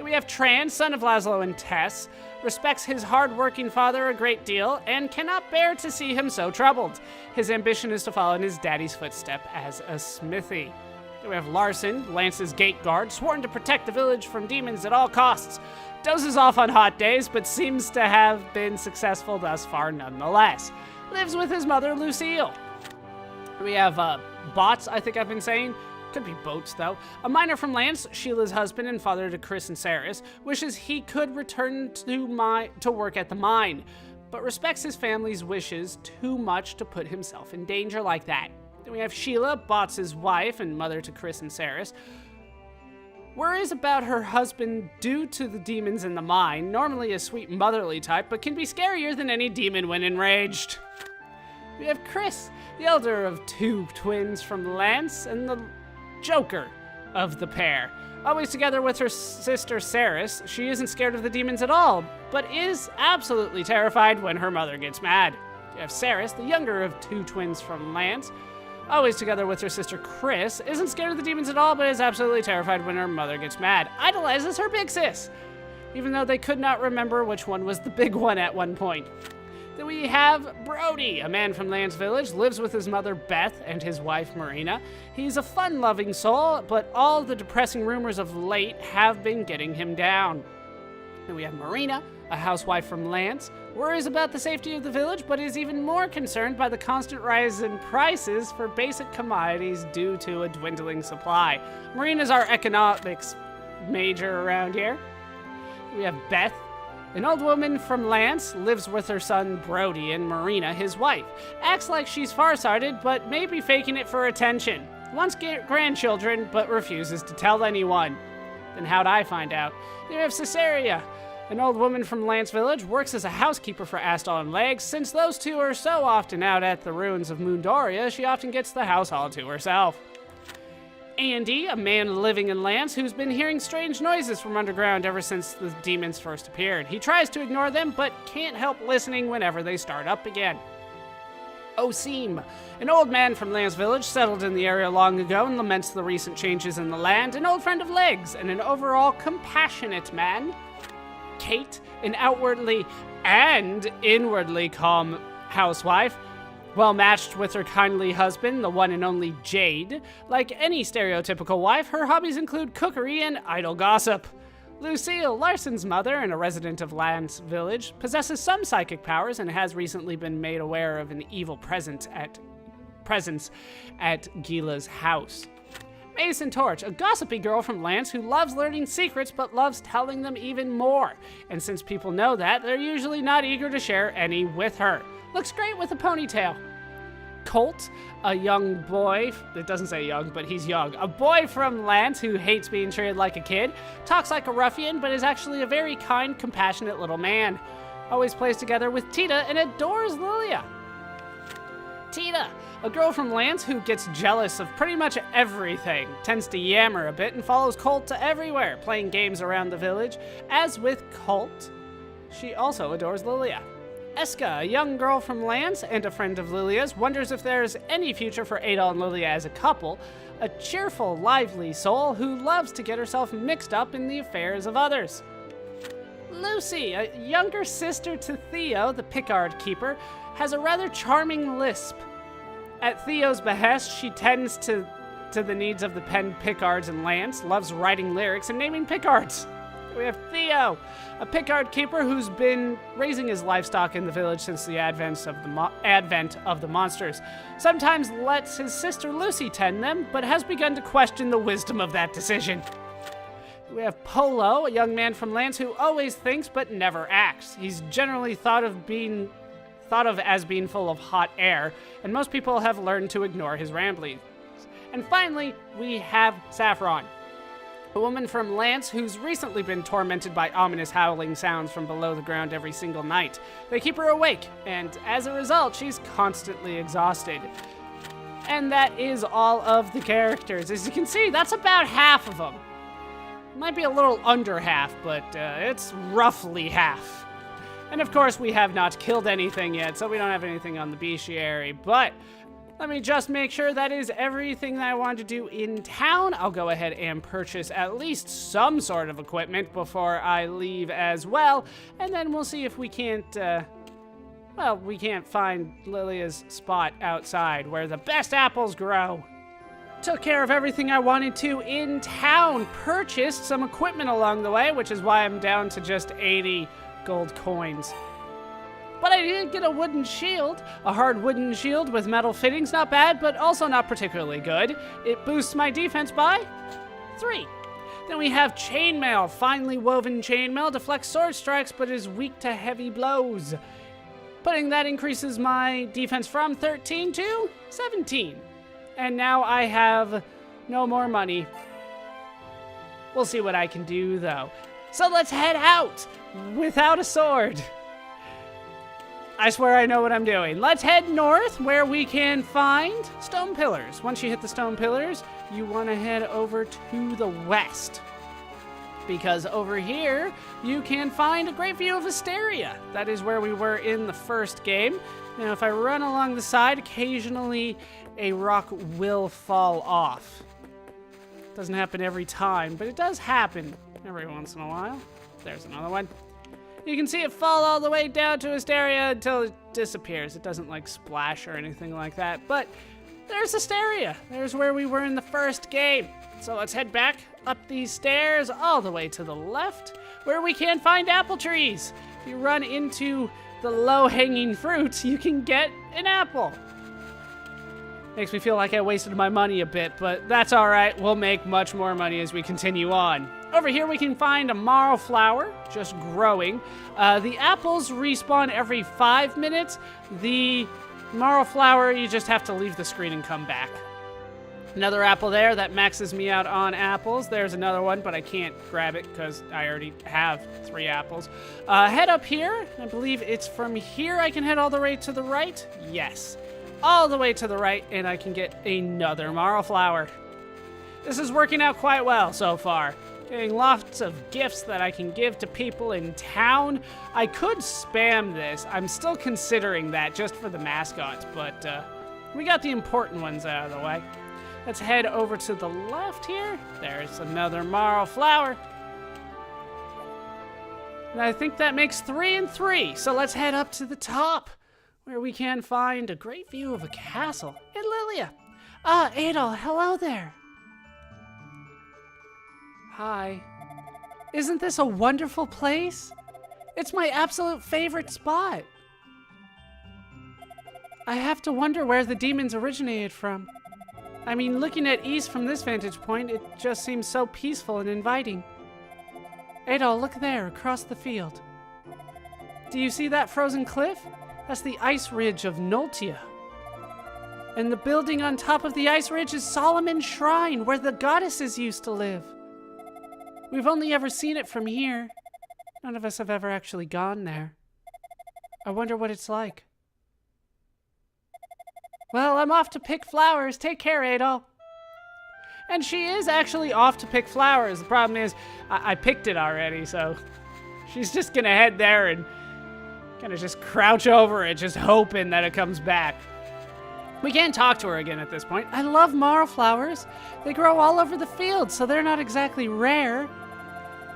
Then we have Tran, son of Laszlo and Tess, respects his hard-working father a great deal and cannot bear to see him so troubled. His ambition is to follow in his daddy's footstep as a smithy. Then we have Larson, Lance's gate guard, sworn to protect the village from demons at all costs. Dozes off on hot days, but seems to have been successful thus far nonetheless. Lives with his mother, Lucille. We have Bots, I think I've been saying. Could be Boats, though. A miner from Lance, Sheila's husband and father to Chris and Saris, wishes he could return to work at the mine, but respects his family's wishes too much to put himself in danger like that. Then we have Sheila, Bots' wife and mother to Chris and Saris. Worries about her husband due to the demons in the mine, normally a sweet motherly type, but can be scarier than any demon when enraged. We have Chris, the elder of two twins from Lance and the Joker of the pair. Always together with her sister Saris, she isn't scared of the demons at all, but is absolutely terrified when her mother gets mad. You have Saris, the younger of two twins from Lance. Always together with her sister Chris, isn't scared of the demons at all, but is absolutely terrified when her mother gets mad. Idolizes her big sis, even though they could not remember which one was the big one at one point. Then we have Brody, a man from Lance Village, lives with his mother Beth and his wife Marina. He's a fun-loving soul, but all the depressing rumors of late have been getting him down. Then we have Marina, a housewife from Lance, worries about the safety of the village, but is even more concerned by the constant rise in prices for basic commodities due to a dwindling supply. Marina's our economics major around here. We have Beth, an old woman from Lance, lives with her son Brody and Marina, his wife. Acts like she's farsighted, but may be faking it for attention. Wants grandchildren, but refuses to tell anyone. Then how'd I find out? You have Caesarea, an old woman from Lance Village, works as a housekeeper for Astal and Legs. Since those two are so often out at the ruins of Moondoria, she often gets the house all to herself. Andy, a man living in Lance who's been hearing strange noises from underground ever since the demons first appeared. He tries to ignore them, but can't help listening whenever they start up again. Osim, an old man from Lance Village, settled in the area long ago and laments the recent changes in the land, an old friend of Legs, and an overall compassionate man. Kate, an outwardly and inwardly calm housewife, well matched with her kindly husband, the one and only Jade. Like any stereotypical wife, her hobbies include cookery and idle gossip. Lucille, Larson's mother and a resident of Lance Village, possesses some psychic powers and has recently been made aware of an evil presence at Gila's house. Mason Torch, a gossipy girl from Lance who loves learning secrets but loves telling them even more. And since people know that, they're usually not eager to share any with her. Looks great with a ponytail. Colt, a young boy, it doesn't say young, but he's young, a boy from Lance who hates being treated like a kid, talks like a ruffian, but is actually a very kind, compassionate little man. Always plays together with Tita and adores Lilia. Tita, a girl from Lance who gets jealous of pretty much everything, tends to yammer a bit and follows Colt to everywhere, playing games around the village. As with Colt, she also adores Lilia. Eska, a young girl from Lance and a friend of Lilia's, wonders if there's any future for Adol and Lilia as a couple, a cheerful, lively soul who loves to get herself mixed up in the affairs of others. Lucy, a younger sister to Theo, the Picard keeper, has a rather charming lisp. At Theo's behest, she tends to the needs of the penned Picards and Lance, loves writing lyrics and naming Picards. We have Theo, a Picard keeper who's been raising his livestock in the village since the advent of the monsters. Sometimes lets his sister Lucy tend them, but has begun to question the wisdom of that decision. We have Polo, a young man from Lance who always thinks but never acts. He's generally thought of as being full of hot air, and most people have learned to ignore his ramblings. And finally, we have Saffron, a woman from Lance who's recently been tormented by ominous howling sounds from below the ground every single night. They keep her awake, and as a result, she's constantly exhausted. And that is all of the characters. As you can see, that's about half of them. Might be a little under half, but it's roughly half. And of course, we have not killed anything yet, so we don't have anything on the bestiary, but Let me just make sure that is everything that I want to do in town. I'll go ahead and purchase at least some sort of equipment before I leave as well. And then we'll see if we can't, we can't find Lilia's spot outside where the best apples grow. Took care of everything I wanted to in town. Purchased some equipment along the way, which is why I'm down to just 80 gold coins. But I did get a wooden shield, a hard wooden shield with metal fittings. Not bad, but also not particularly good. It boosts my defense by 3. Then we have chainmail, finely woven chainmail, deflects sword strikes, but is weak to heavy blows. Putting that increases my defense from 13 to 17. And now I have no more money. We'll see what I can do, though. So let's head out without a sword. I swear I know what I'm doing. Let's head north where we can find stone pillars. Once you hit the stone pillars, you want to head over to the west. Because over here, you can find a great view of Asteria. That is where we were in the first game. Now, if I run along the side, occasionally a rock will fall off. Doesn't happen every time, but it does happen every once in a while. There's another one. You can see it fall all the way down to Asteria until it disappears. It doesn't like splash or anything like that, but there's Asteria. There's where we were in the first game. So let's head back up these stairs all the way to the left where we can find apple trees. If you run into the low-hanging fruits, you can get an apple. Makes me feel like I wasted my money a bit, but that's all right. We'll make much more money as we continue on. Over here, we can find a marl flower, just growing. The apples respawn every 5 minutes. The marl flower, you just have to leave the screen and come back. Another apple there, that maxes me out on apples. There's another one, but I can't grab it because I already have 3 apples. Head up here. I believe it's from here I can head all the way to the right. Yes, all the way to the right, and I can get another marl flower. This is working out quite well so far. Getting lots of gifts that I can give to people in town. I could spam this. I'm still considering that just for the mascots, but we got the important ones out of the way. Let's head over to the left here. There's another marl flower. And I think that makes 3 and 3. So let's head up to the top where we can find a great view of a castle in Lilia. Adol, hello there. Hi. Isn't this a wonderful place? It's my absolute favorite spot. I have to wonder where the demons originated from. I mean, looking at east from this vantage point, it just seems so peaceful and inviting. Adol, look there, across the field. Do you see that frozen cliff? That's the ice ridge of Noltia. And the building on top of the ice ridge is Solomon's Shrine, where the goddesses used to live. We've only ever seen it from here. None of us have ever actually gone there. I wonder what it's like. Well, I'm off to pick flowers. Take care, Adol. And she is actually off to pick flowers. The problem is, I picked it already, so she's just gonna head there and kind of just crouch over it, just hoping that it comes back. We can't talk to her again at this point. I love marl flowers. They grow all over the field, so they're not exactly rare.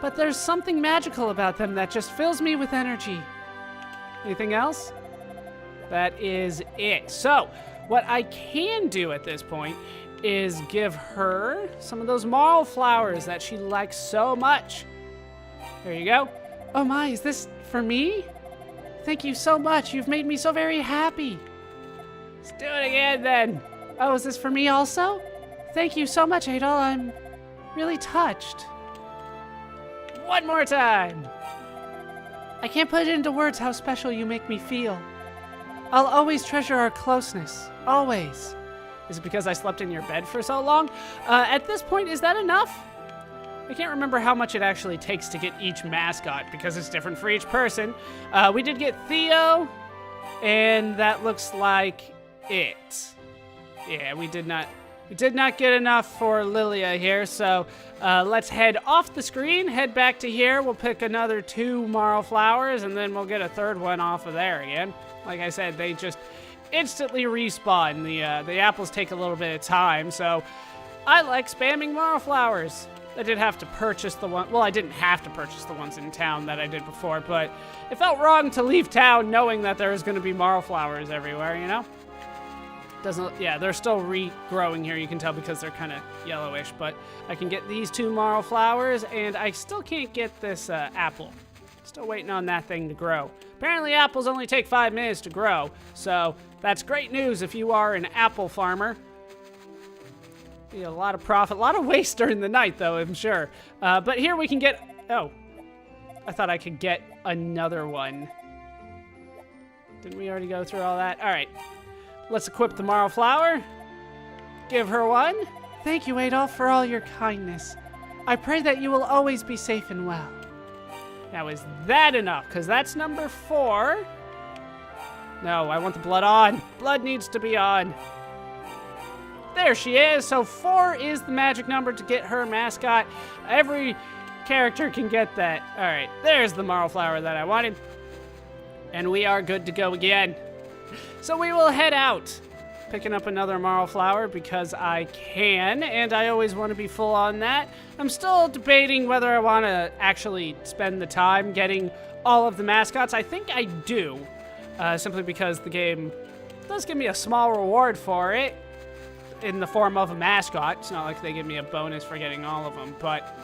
But there's something magical about them that just fills me with energy. Anything else? That is it. So, what I can do at this point is give her some of those marl flowers that she likes so much. There you go. Oh my, is this for me? Thank you so much. You've made me so very happy. Let's do it again then. Oh, is this for me also? Thank you so much, Adol. I'm really touched. One more time. I can't put it into words how special you make me feel. I'll always treasure our closeness. Always. Is it because I slept in your bed for so long? At this point, is that enough? I can't remember how much it actually takes to get each mascot because it's different for each person. We did get Theo, and that looks like it. Yeah, we did not get enough for Lilia here, so let's head off the screen, head back to here. We'll pick another 2 marl flowers, and then we'll get a 3rd one off of there again. Like I said, they just instantly respawn. The apples take a little bit of time, so I like spamming Marl Flowers. I did have to purchase the one. Well, I didn't have to purchase the ones in town that I did before, but it felt wrong to leave town knowing that there was going to be Marl Flowers everywhere, you know? Yeah, they're still regrowing here, you can tell, because they're kind of yellowish, but I can get these 2 Marl Flowers, and I still can't get this apple. Still waiting on that thing to grow. Apparently apples only take 5 minutes to grow, so that's great news if you are an apple farmer. Be a lot of profit, a lot of waste during the night, though, I'm sure. But here we can get... Oh, I thought I could get another one. Didn't we already go through all that? All right, let's equip the Marl Flower. Give her one. Thank you, Adolf, for all your kindness. I pray that you will always be safe and well. Now, is that enough? Because that's number 4. No, I want the blood on. Blood needs to be on. There she is. So 4 is the magic number to get her mascot. Every character can get that. All right, there's the Marl Flower that I wanted. And we are good to go again. So we will head out, picking up another Marl Flower because I can, and I always want to be full on that. I'm still debating whether I want to actually spend the time getting all of the mascots. I think I do, simply because the game does give me a small reward for it in the form of a mascot. It's not like they give me a bonus for getting all of them, but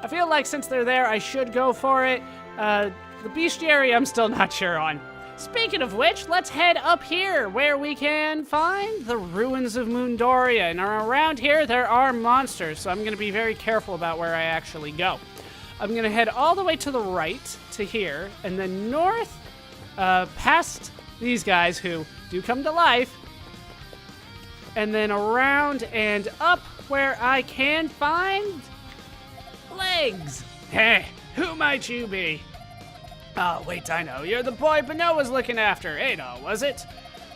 I feel like since they're there, I should go for it. The bestiary, I'm still not sure on. Speaking of which, let's head up here where we can find the ruins of Moondoria. And around here, there are monsters, so I'm going to be very careful about where I actually go. I'm going to head all the way to the right to here, and then north past these guys who do come to life, and then around and up where I can find legs. Hey, who might you be? Oh, wait, I know. You're the boy Beno was looking after. Adol, was it?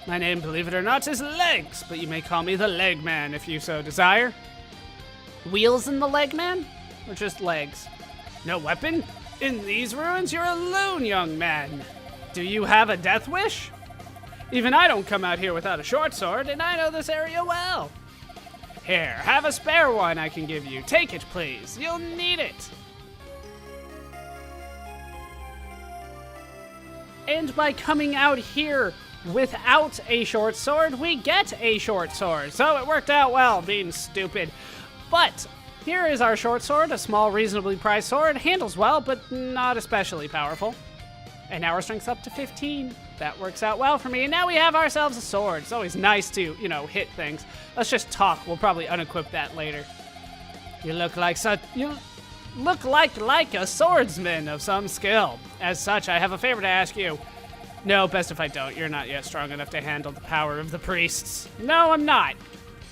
My name, believe it or not, is Legs, but you may call me the Leg Man if you so desire. Wheels in the Leg Man? Or just legs? No weapon? In these ruins, you're a loon, young man. Do you have a death wish? Even I don't come out here without a short sword, and I know this area well. Here, have a spare one I can give you. Take it, please. You'll need it. And by coming out here without a short sword, we get a short sword. So it worked out well, being stupid. But here is our short sword, a small, reasonably priced sword. Handles well, but not especially powerful. And now our strength's up to 15. That works out well for me. And now we have ourselves a sword. It's always nice to, hit things. Let's just talk. We'll probably unequip that later. You look like a swordsman of some skill. As such, I have a favor to ask you. No, best if I don't. You're not yet strong enough to handle the power of the priests. No, I'm not.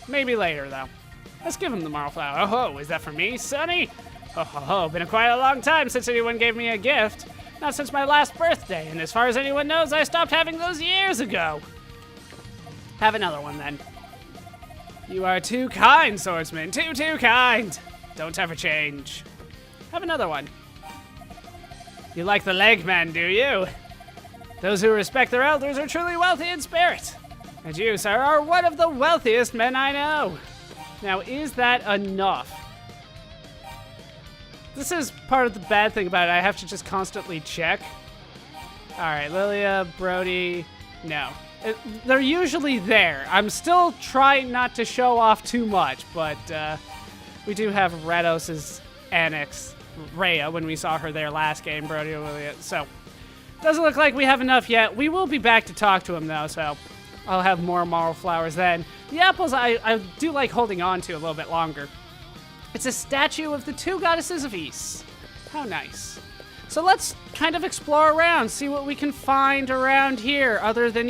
Maybe later, though. Let's give him the Marl Flower. Oh ho, is that for me, Sonny? Oh ho ho, been quite a long time since anyone gave me a gift. Not since my last birthday, and as far as anyone knows, I stopped having those years ago. Have another one, then. You are too kind, swordsman. Too kind. Don't ever change. Have another one. You like the Leg Man, do you? Those who respect their elders are truly wealthy in spirit. And you, sir, are one of the wealthiest men I know. Now, is that enough? This is part of the bad thing about it. I have to just constantly check. All right, Lilia, Brody, no. They're usually there. I'm still trying not to show off too much, but we do have Rados' annex, Rhea, when we saw her there last game, Brody and Lilia. So, doesn't look like we have enough yet. We will be back to talk to him, though, so I'll have more Marl Flowers then. The apples I do like holding on to a little bit longer. It's a statue of the 2 goddesses of Ys. How nice. So let's kind of explore around, see what we can find around here, other than,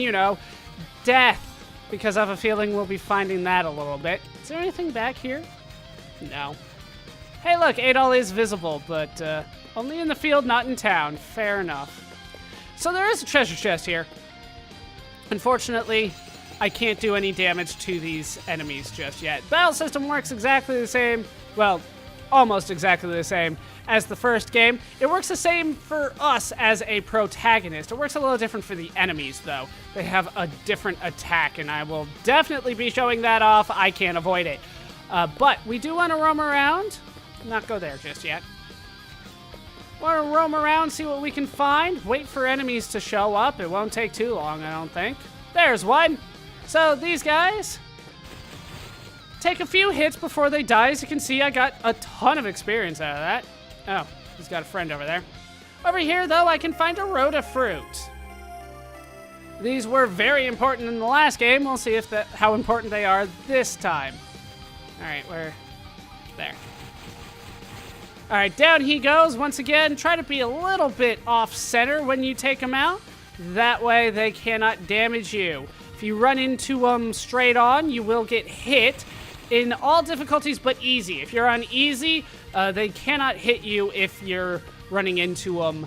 death. Because I have a feeling we'll be finding that a little bit. Is there anything back here? No. Hey, look, Adol is visible, but only in the field, not in town. Fair enough. So there is a treasure chest here. Unfortunately, I can't do any damage to these enemies just yet. Battle system works exactly the same. Well, almost exactly the same as the first game. It works the same for us as a protagonist. It works a little different for the enemies, though. They have a different attack, and I will definitely be showing that off. I can't avoid it. But we do want to roam around. Not go there just yet. Want to roam around, see what we can find. Wait for enemies to show up. It won't take too long, I don't think. There's one. So these guys take a few hits before they die. As you can see, I got a ton of experience out of that. Oh, he's got a friend over there. Over here, though, I can find a Rhoda fruit. These were very important in the last game. We'll see how important they are this time. All right, we're there. All right, down he goes. Once again, try to be a little bit off-center when you take them out. That way they cannot damage you. If you run into them straight on, you will get hit in all difficulties but easy. If you're on easy, they cannot hit you if you're running into them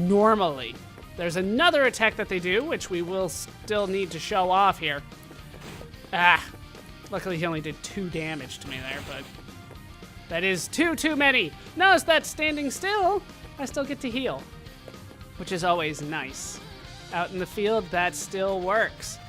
normally. There's another attack that they do, which we will still need to show off here. Luckily he only did 2 damage to me there, but that is too many. Notice that standing still, I still get to heal, which is always nice. Out in the field, that still works.